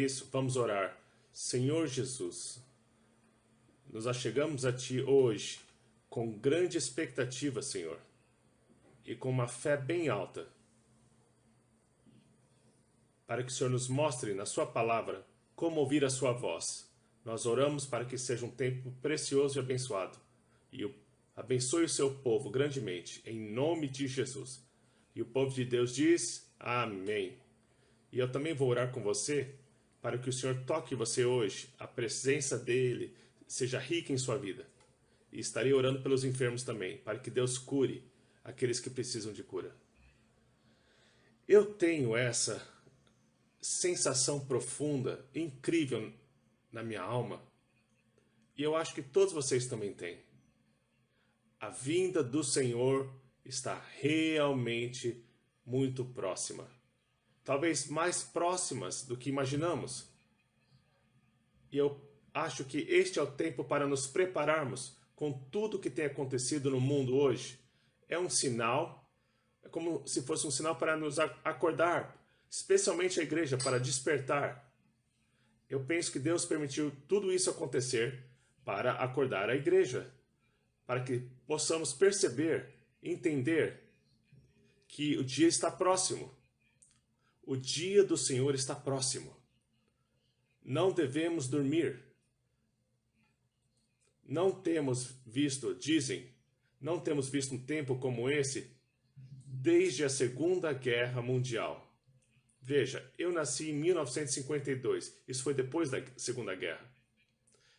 isso, vamos orar. Senhor Jesus, nos achegamos a Ti hoje com grande expectativa, Senhor, e com uma fé bem alta, para que o Senhor nos mostre na Sua palavra como ouvir a Sua voz. Nós oramos para que seja um tempo precioso e abençoado, e abençoe o Seu povo grandemente, em nome de Jesus. E o povo de Deus diz, amém. E eu também vou orar com você, para que o Senhor toque você hoje, a presença dEle seja rica em sua vida. E estarei orando pelos enfermos também, para que Deus cure aqueles que precisam de cura. Eu tenho essa sensação profunda, incrível na minha alma, e eu acho que todos vocês também têm. A vinda do Senhor está realmente muito próxima. Talvez mais próximas do que imaginamos. E eu acho que este é o tempo para nos prepararmos com tudo que tem acontecido no mundo hoje. É um sinal, é como se fosse um sinal para nos acordar, especialmente a igreja, para despertar. Eu penso que Deus permitiu tudo isso acontecer para acordar a igreja, para que possamos perceber, entender que o dia está próximo. O dia do Senhor está próximo. Não devemos dormir. Não temos visto, dizem, não temos visto um tempo como esse desde a Segunda Guerra Mundial. Veja, eu nasci em 1952, isso foi depois da Segunda Guerra.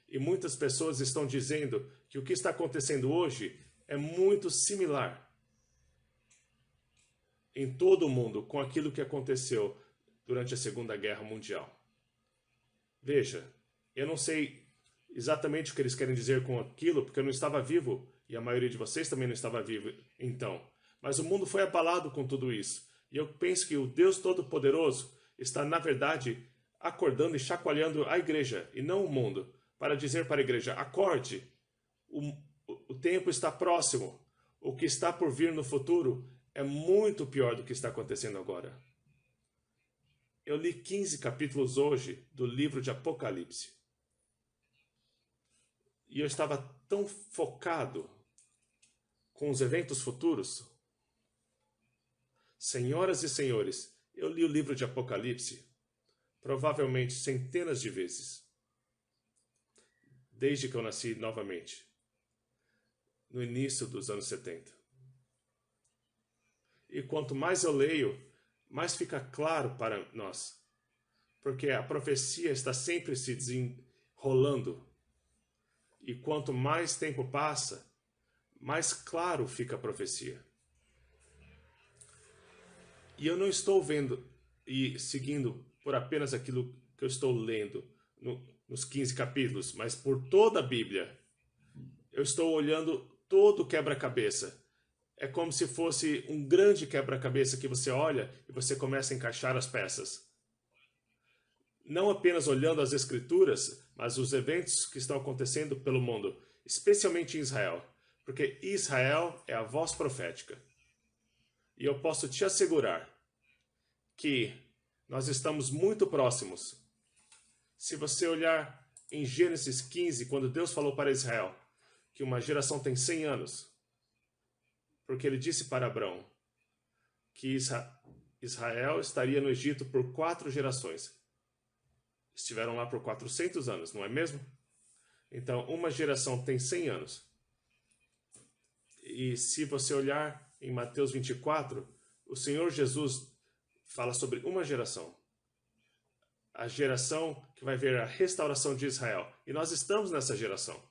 E muitas pessoas estão dizendo que o que está acontecendo hoje é muito similar em todo o mundo com aquilo que aconteceu durante a Segunda Guerra Mundial. Veja, eu não sei exatamente o que eles querem dizer com aquilo, porque eu não estava vivo, e a maioria de vocês também não estava vivo então. Mas o mundo foi abalado com tudo isso. E eu penso que o Deus Todo-Poderoso está, na verdade, acordando e chacoalhando a igreja, e não o mundo, para dizer para a igreja, acorde, o tempo está próximo, o que está por vir no futuro é muito pior do que está acontecendo agora. Eu li 15 capítulos hoje do livro de Apocalipse. E eu estava tão focado com os eventos futuros. Senhoras e senhores, eu li o livro de Apocalipse provavelmente centenas de vezes, desde que eu nasci novamente, no início dos anos 70. E quanto mais eu leio, mais fica claro para nós, porque a profecia está sempre se desenrolando. E quanto mais tempo passa, mais claro fica a profecia. E eu não estou vendo e seguindo por apenas aquilo que eu estou lendo nos 15 capítulos, mas por toda a Bíblia. Eu estou olhando todo o quebra-cabeça. É como se fosse um grande quebra-cabeça que você olha e você começa a encaixar as peças. Não apenas olhando as Escrituras, mas os eventos que estão acontecendo pelo mundo, especialmente em Israel. Porque Israel é a voz profética. E eu posso te assegurar que nós estamos muito próximos. Se você olhar em Gênesis 15, quando Deus falou para Israel que uma geração tem 100 anos, porque ele disse para Abrão que Israel estaria no Egito por 4 gerações. Estiveram lá por 400 anos, não é mesmo? Então, uma geração tem 100 anos. E se você olhar em Mateus 24, o Senhor Jesus fala sobre uma geração. A geração que vai ver a restauração de Israel. E nós estamos nessa geração.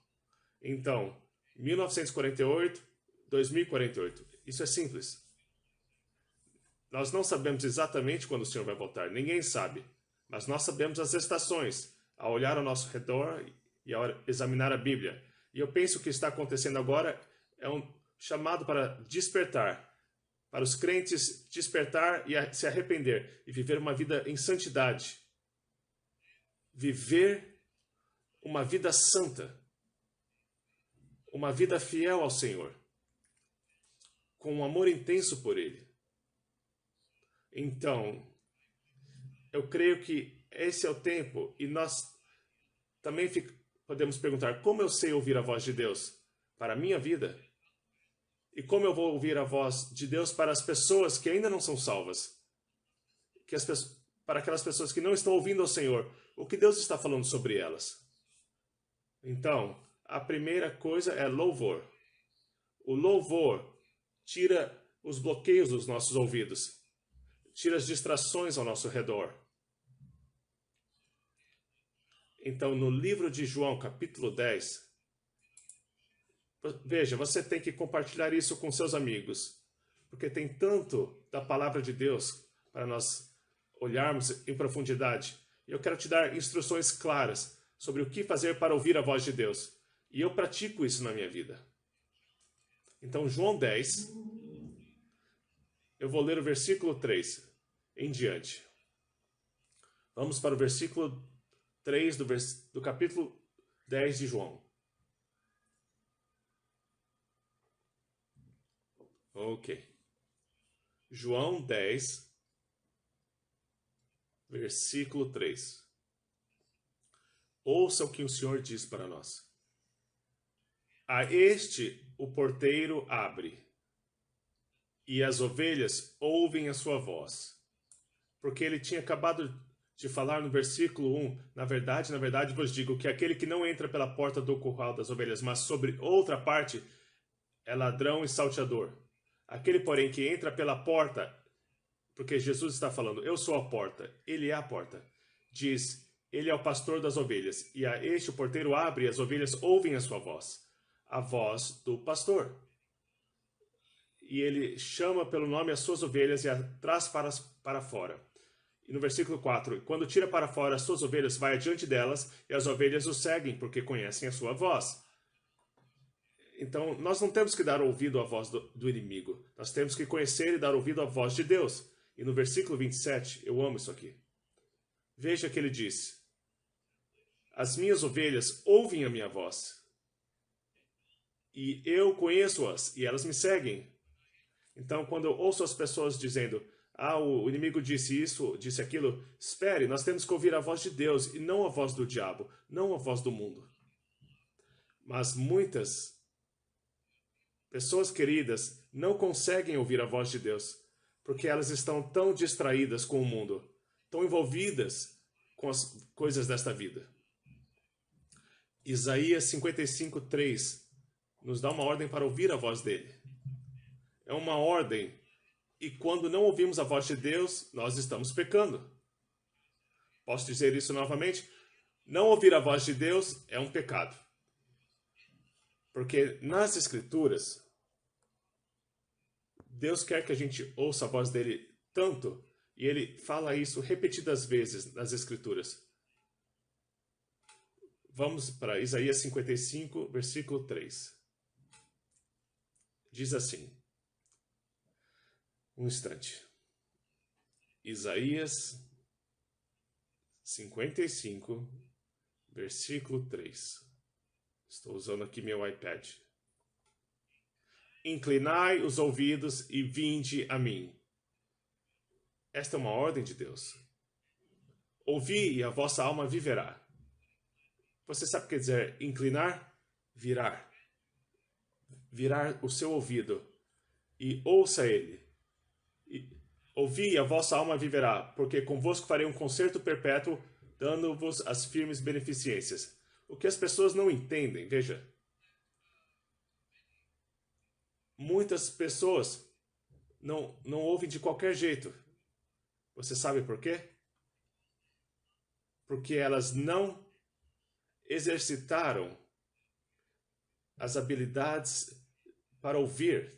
Então, 1948, 2048. Isso é simples. Nós não sabemos exatamente quando o Senhor vai voltar. Ninguém sabe. Mas nós sabemos as estações, ao olhar ao nosso redor e ao examinar a Bíblia. E eu penso que o que está acontecendo agora é um chamado para despertar, para os crentes despertar e se arrepender e viver uma vida em santidade. Viver uma vida santa, uma vida fiel ao Senhor, com um amor intenso por Ele. Então, eu creio que esse é o tempo, e nós também podemos perguntar, como eu sei ouvir a voz de Deus para a minha vida? E como eu vou ouvir a voz de Deus para as pessoas que ainda não são salvas? Para aquelas pessoas que não estão ouvindo ao Senhor, o que Deus está falando sobre elas? Então, a primeira coisa é louvor. O louvor tira os bloqueios dos nossos ouvidos, tira as distrações ao nosso redor. Então, no livro de João, capítulo 10, veja, você tem que compartilhar isso com seus amigos, porque tem tanto da palavra de Deus para nós olharmos em profundidade. E eu quero te dar instruções claras sobre o que fazer para ouvir a voz de Deus. E eu pratico isso na minha vida. Então, João 10, eu vou ler o versículo 3 em diante. Vamos para o versículo 3 do capítulo 10 de João. Ok. João 10, versículo 3. Ouça o que o Senhor diz para nós. A este o porteiro abre, e as ovelhas ouvem a sua voz. Porque ele tinha acabado de falar no versículo 1, na verdade vos digo que aquele que não entra pela porta do curral das ovelhas, mas sobre outra parte, é ladrão e salteador. Aquele, porém, que entra pela porta, porque Jesus está falando, eu sou a porta, ele é a porta, diz, ele é o pastor das ovelhas, e a este o porteiro abre e as ovelhas ouvem a sua voz, a voz do pastor. E ele chama pelo nome as suas ovelhas e as traz para fora. E no versículo 4, quando tira para fora as suas ovelhas, vai adiante delas, e as ovelhas o seguem, porque conhecem a sua voz. Então, nós não temos que dar ouvido à voz do inimigo. Nós temos que conhecer e dar ouvido à voz de Deus. E no versículo 27, eu amo isso aqui. Veja que ele diz, as minhas ovelhas ouvem a minha voz. E eu conheço-as, e elas me seguem. Então, quando eu ouço as pessoas dizendo, o inimigo disse isso, disse aquilo, espere, nós temos que ouvir a voz de Deus, e não a voz do diabo, não a voz do mundo. Mas muitas pessoas queridas não conseguem ouvir a voz de Deus, porque elas estão tão distraídas com o mundo, tão envolvidas com as coisas desta vida. Isaías 55:3 nos dá uma ordem para ouvir a voz dele. É uma ordem, e quando não ouvimos a voz de Deus, nós estamos pecando. Posso dizer isso novamente? Não ouvir a voz de Deus é um pecado. Porque nas Escrituras, Deus quer que a gente ouça a voz dele tanto, e ele fala isso repetidas vezes nas Escrituras. Vamos para Isaías 55, versículo 3. Diz assim, um instante. Isaías 55, versículo 3. Estou usando aqui meu iPad. Inclinai os ouvidos e vinde a mim. Esta é uma ordem de Deus. Ouvi e a vossa alma viverá. Você sabe o que quer dizer inclinar? Virar. Virar o seu ouvido e ouça ele. Ouvi e a vossa alma viverá, porque convosco farei um concerto perpétuo, dando-vos as firmes beneficências. O que as pessoas não entendem, veja. Muitas pessoas não ouvem de qualquer jeito. Você sabe por quê? Porque elas não exercitaram as habilidades para ouvir.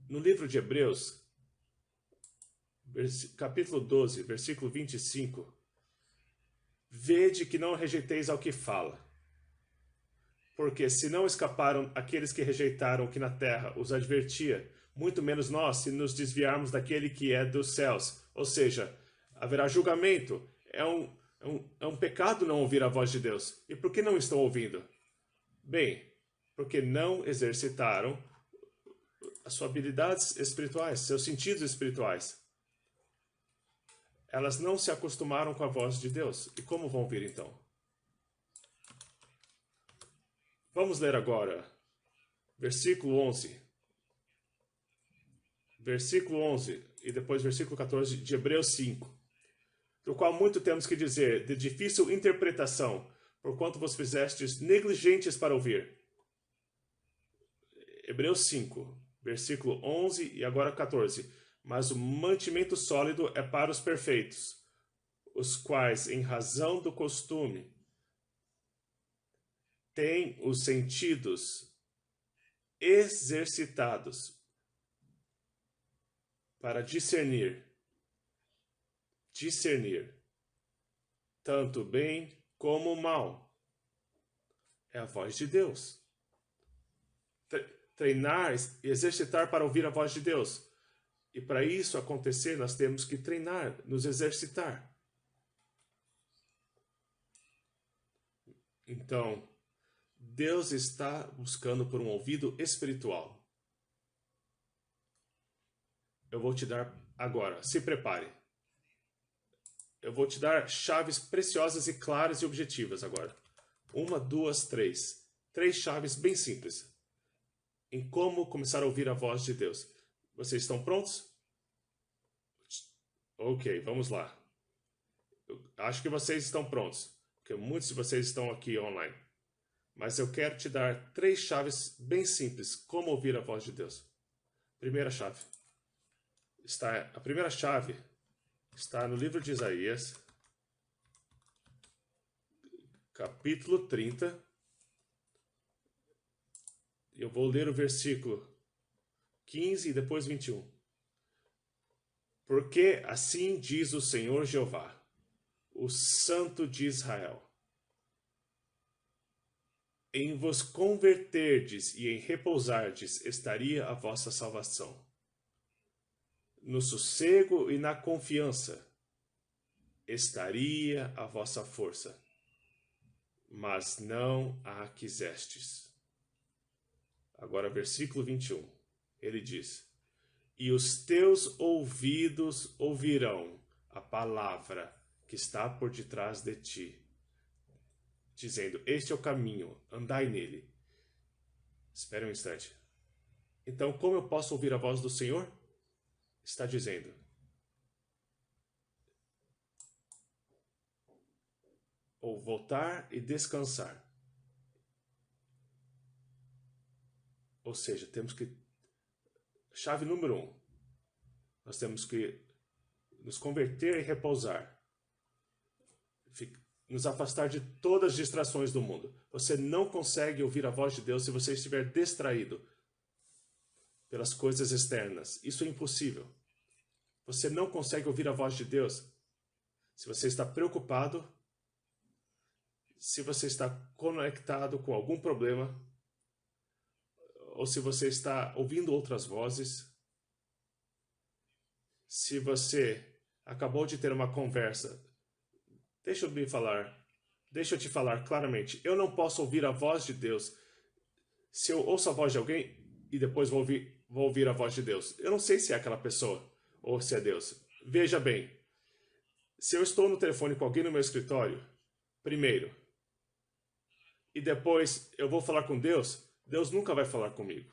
No livro de Hebreus, capítulo 12, versículo 25, vede que não rejeiteis ao que fala. Porque se não escaparam aqueles que rejeitaram o que na terra os advertia, muito menos nós, se nos desviarmos daquele que é dos céus. Ou seja, haverá julgamento. É um pecado não ouvir a voz de Deus. E por que não estão ouvindo? Bem, porque não exercitaram as suas habilidades espirituais, seus sentidos espirituais. Elas não se acostumaram com a voz de Deus. E como vão ouvir então? Vamos ler agora, versículo 11. Versículo 11 e depois versículo 14 de Hebreus 5. Do qual muito temos que dizer, de difícil interpretação, porquanto vos fizestes negligentes para ouvir. Hebreus 5, versículo 11 e agora 14. Mas o mantimento sólido é para os perfeitos, os quais, em razão do costume, têm os sentidos exercitados para discernir tanto bem como o mal. É a voz de Deus. Treinar e exercitar para ouvir a voz de Deus. E para isso acontecer, nós temos que treinar, nos exercitar. Então, Deus está buscando por um ouvido espiritual. Eu vou te dar agora, se prepare. Eu vou te dar chaves preciosas e claras e objetivas agora. 1, 2, 3. 3 chaves bem simples. Em como começar a ouvir a voz de Deus. Vocês estão prontos? Ok, vamos lá. Eu acho que vocês estão prontos, porque muitos de vocês estão aqui online. Mas eu quero te dar 3 chaves bem simples, como ouvir a voz de Deus. Primeira chave. A primeira chave está no livro de Isaías, capítulo 30. Eu vou ler o versículo 15 e depois 21. Porque assim diz o Senhor Jeová, o Santo de Israel: em vos converterdes e em repousardes estaria a vossa salvação. No sossego e na confiança estaria a vossa força, mas não a quisestes. Agora, versículo 21, ele diz: e os teus ouvidos ouvirão a palavra que está por detrás de ti, dizendo: este é o caminho, andai nele. Espera um instante. Então, como eu posso ouvir a voz do Senhor? Está dizendo: ou voltar e descansar. Ou seja, temos que... Chave número 1. Nós temos que nos converter e repousar. Nos afastar de todas as distrações do mundo. Você não consegue ouvir a voz de Deus se você estiver distraído pelas coisas externas. Isso é impossível. Você não consegue ouvir a voz de Deus se você está preocupado, se você está conectado com algum problema, ou se você está ouvindo outras vozes, se você acabou de ter uma conversa. Deixa eu te falar claramente. Eu não posso ouvir a voz de Deus se eu ouço a voz de alguém e depois vou ouvir a voz de Deus. Eu não sei se é aquela pessoa ou se é Deus. Veja bem, se eu estou no telefone com alguém no meu escritório, primeiro, e depois eu vou falar com Deus, Deus nunca vai falar comigo.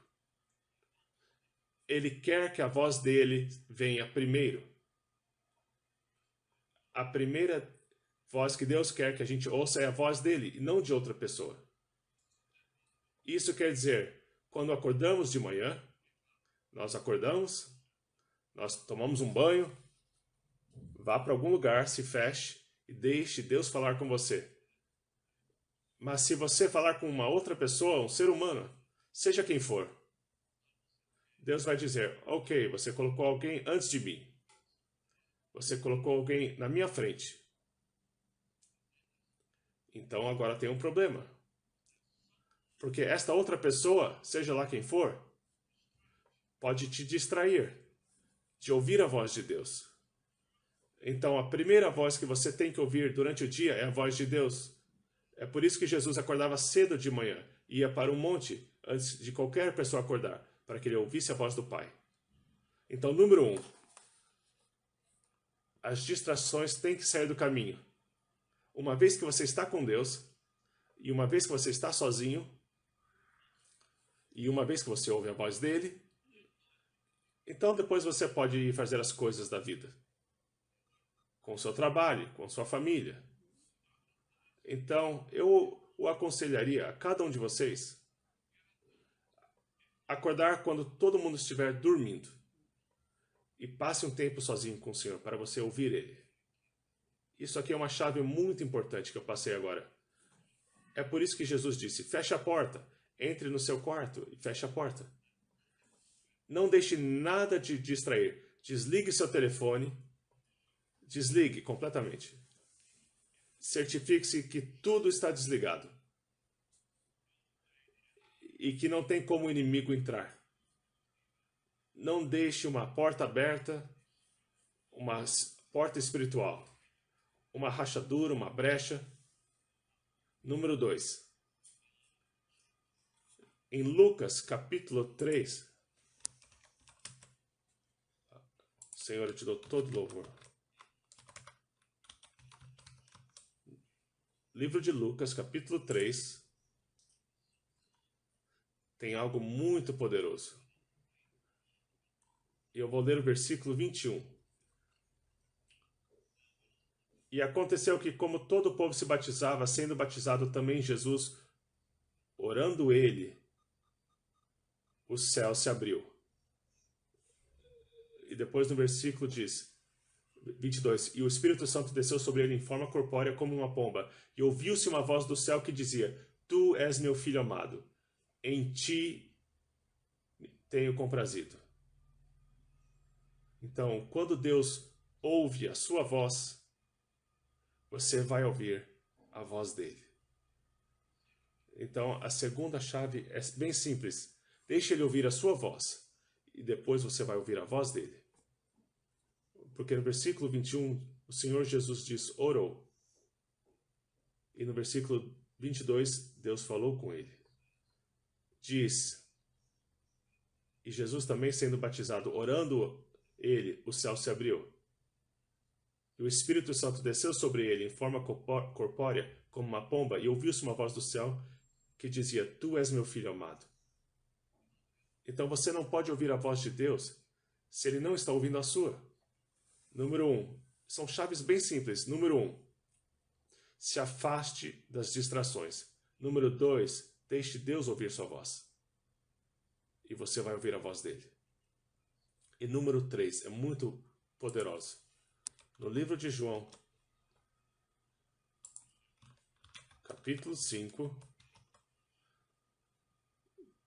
Ele quer que a voz dele venha primeiro. A primeira voz que Deus quer que a gente ouça é a voz dele e não de outra pessoa. Isso quer dizer, quando acordamos de manhã, nós acordamos, nós tomamos um banho, vá para algum lugar, se feche e deixe Deus falar com você. Mas se você falar com uma outra pessoa, um ser humano, seja quem for, Deus vai dizer: ok, você colocou alguém antes de mim. Você colocou alguém na minha frente. Então agora tem um problema. Porque esta outra pessoa, seja lá quem for, pode te distrair de ouvir a voz de Deus. Então a primeira voz que você tem que ouvir durante o dia é a voz de Deus. É por isso que Jesus acordava cedo de manhã e ia para um monte antes de qualquer pessoa acordar, para que ele ouvisse a voz do Pai. Então, número 1. as distrações têm que sair do caminho. Uma vez que você está com Deus, e uma vez que você está sozinho, e uma vez que você ouve a voz dele, então depois você pode ir fazer as coisas da vida. Com o seu trabalho, com sua família. Então, eu o aconselharia a cada um de vocês acordar quando todo mundo estiver dormindo e passe um tempo sozinho com o Senhor para você ouvir Ele. Isso aqui é uma chave muito importante que eu passei agora. É por isso que Jesus disse, feche a porta, entre no seu quarto e feche a porta. Não deixe nada de distrair. Desligue seu telefone, desligue completamente. Certifique-se que tudo está desligado. E que não tem como o inimigo entrar. Não deixe uma porta aberta, uma porta espiritual, uma rachadura, uma brecha. Número 2. Em Lucas capítulo 3, Senhor, eu te dou todo louvor. Livro de Lucas, capítulo 3, tem algo muito poderoso. E eu vou ler o versículo 21. E aconteceu que, como todo o povo se batizava, sendo batizado também Jesus, orando ele, o céu se abriu. E depois no versículo diz, 22, e o Espírito Santo desceu sobre ele em forma corpórea como uma pomba, e ouviu-se uma voz do céu que dizia, Tu és meu filho amado, em ti tenho comprazido. Então, quando Deus ouve a sua voz, você vai ouvir a voz dele. Então, a segunda chave é bem simples. Deixe ele ouvir a sua voz, e depois você vai ouvir a voz dele. Porque no versículo 21, o Senhor Jesus diz, orou. E no versículo 22, Deus falou com ele. Diz, e Jesus também sendo batizado, orando ele, o céu se abriu. E o Espírito Santo desceu sobre ele em forma corpórea, como uma pomba, e ouviu-se uma voz do céu que dizia, Tu és meu filho amado. Então você não pode ouvir a voz de Deus se ele não está ouvindo a sua. Número 1. São chaves bem simples. Número 1. Se afaste das distrações. Número 2. Deixe Deus ouvir sua voz. E você vai ouvir a voz dele. E número 3. É muito poderoso. No livro de João, capítulo 5,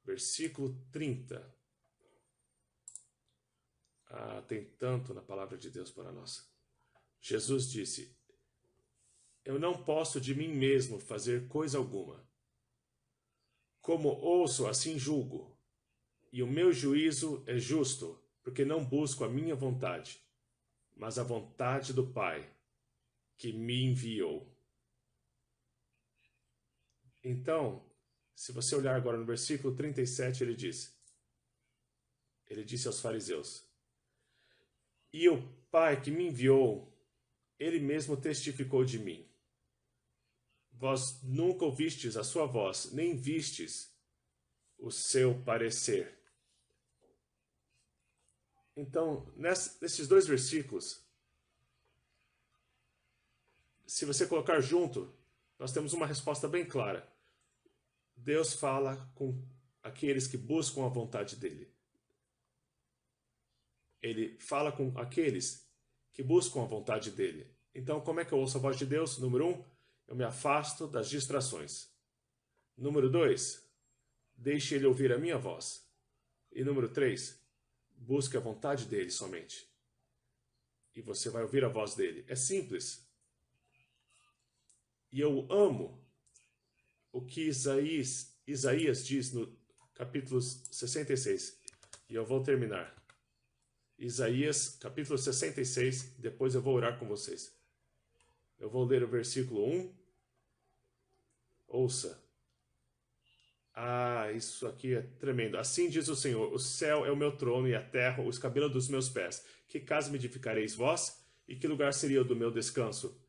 versículo 30. Tem tanto na palavra de Deus para nós. Jesus disse, eu não posso de mim mesmo fazer coisa alguma. Como ouço, assim julgo. E o meu juízo é justo, porque não busco a minha vontade, mas a vontade do Pai, que me enviou. Então, se você olhar agora no versículo 37, ele disse aos fariseus, e o Pai que me enviou, ele mesmo testificou de mim. Vós nunca ouvistes a sua voz, nem vistes o seu parecer. Então, nesses dois versículos, se você colocar junto, nós temos uma resposta bem clara. Deus fala com aqueles que buscam a vontade dele. Ele fala com aqueles que buscam a vontade dele. Então, como é que eu ouço a voz de Deus? Número 1, eu me afasto das distrações. Número 2, deixe ele ouvir a minha voz. E número 3, busque a vontade dele somente. E você vai ouvir a voz dele. É simples. E eu amo o que Isaías diz no capítulo 66. E eu vou terminar. Isaías, capítulo 66, depois eu vou orar com vocês. Eu vou ler o versículo 1. Ouça. Isso aqui é tremendo. Assim diz o Senhor, o céu é o meu trono e a terra os cabelos dos meus pés. Que casa me edificareis vós? E que lugar seria o do meu descanso?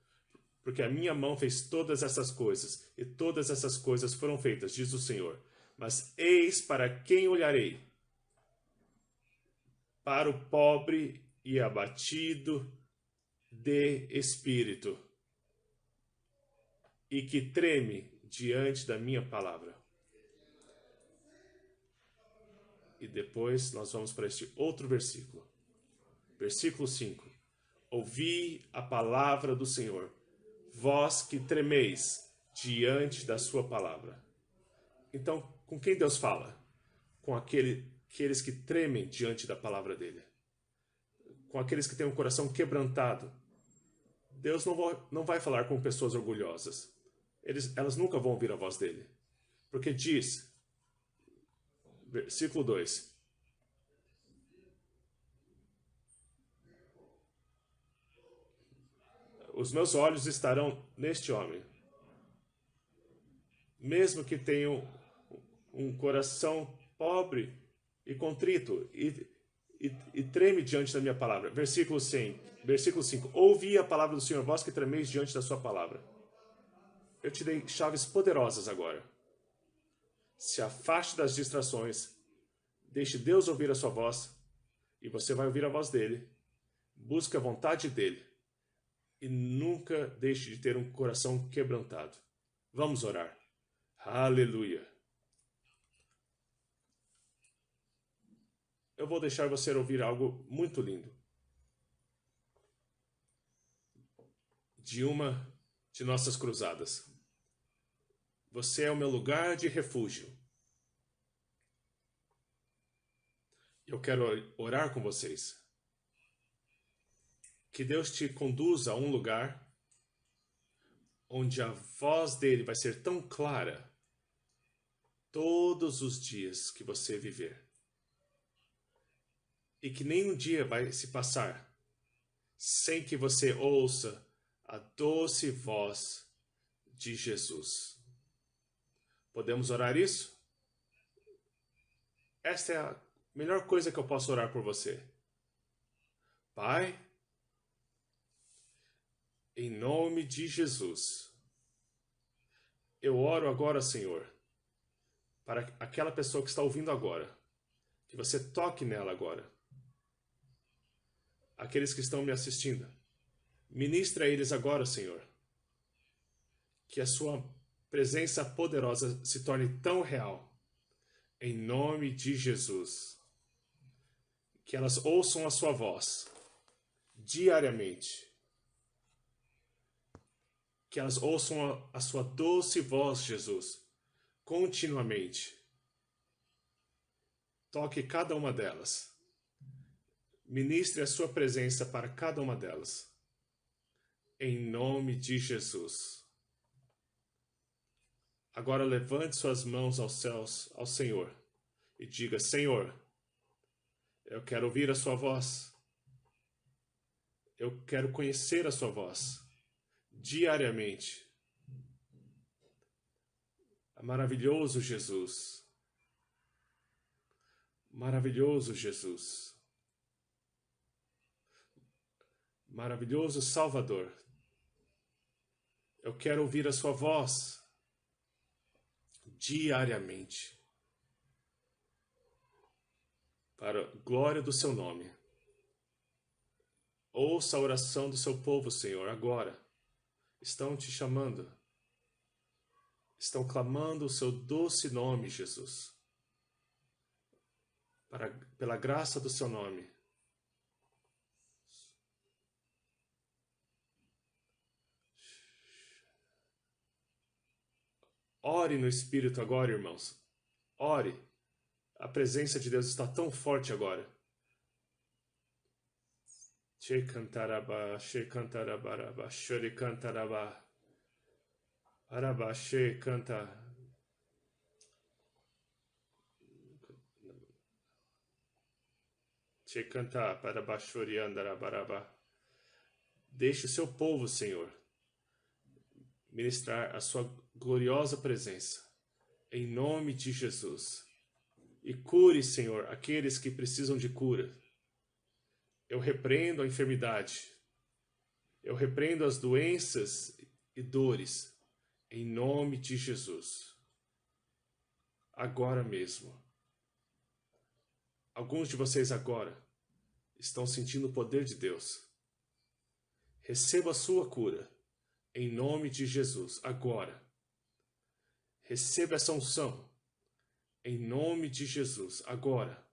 Porque a minha mão fez todas essas coisas, e todas essas coisas foram feitas, diz o Senhor. Mas eis para quem olharei: para o pobre e abatido de espírito, e que treme diante da minha palavra. E depois nós vamos para este outro versículo. Versículo 5. Ouvi a palavra do Senhor, vós que tremeis diante da sua palavra. Então, com quem Deus fala? Com aqueles que tremem diante da palavra dele. Com aqueles que têm um coração quebrantado. Deus não vai falar com pessoas orgulhosas. Elas nunca vão ouvir a voz dele. Porque diz, versículo 2, os meus olhos estarão neste homem, mesmo que tenha um coração pobre e contrito, e treme diante da minha palavra. Versículo 5. Ouvi a palavra do Senhor, vós que tremeis diante da sua palavra. Eu te dei chaves poderosas agora. Se afaste das distrações, deixe Deus ouvir a sua voz, e você vai ouvir a voz dele. Busque a vontade dele, e nunca deixe de ter um coração quebrantado. Vamos orar. Aleluia. Eu vou deixar você ouvir algo muito lindo. De uma de nossas cruzadas. Você é o meu lugar de refúgio. Eu quero orar com vocês. Que Deus te conduza a um lugar onde a voz dele vai ser tão clara todos os dias que você viver. E que nenhum dia vai se passar sem que você ouça a doce voz de Jesus. Podemos orar isso? Esta é a melhor coisa que eu posso orar por você. Pai, em nome de Jesus, eu oro agora, Senhor, para aquela pessoa que está ouvindo agora, que você toque nela agora. Aqueles que estão me assistindo, ministra a eles agora, Senhor, que a sua presença poderosa se torne tão real, em nome de Jesus, que elas ouçam a sua voz diariamente, que elas ouçam a sua doce voz, Jesus, continuamente. Toque cada uma delas. Ministre a sua presença para cada uma delas. Em nome de Jesus. Agora levante suas mãos aos céus, ao Senhor, e diga: Senhor, eu quero ouvir a sua voz. Eu quero conhecer a sua voz diariamente. Maravilhoso Jesus. Maravilhoso Jesus. Maravilhoso Salvador. Eu quero ouvir a sua voz diariamente. Para a glória do seu nome. Ouça a oração do seu povo, Senhor, agora. Estão te chamando. Estão clamando o seu doce nome, Jesus. Pela graça do seu nome. Ore no Espírito agora, irmãos. Ore. A presença de Deus está tão forte agora. Che cantaraba, che cantarabaraba, chore cantaraba. Araba, che canta. Che canta para bachori andarabaraba. Deixe o seu povo, Senhor, ministrar a sua gloriosa presença, em nome de Jesus. E cure, Senhor, aqueles que precisam de cura. Eu repreendo a enfermidade. Eu repreendo as doenças e dores em nome de Jesus. Agora mesmo. Alguns de vocês agora estão sentindo o poder de Deus. Receba a sua cura em nome de Jesus agora. Receba essa unção em nome de Jesus agora.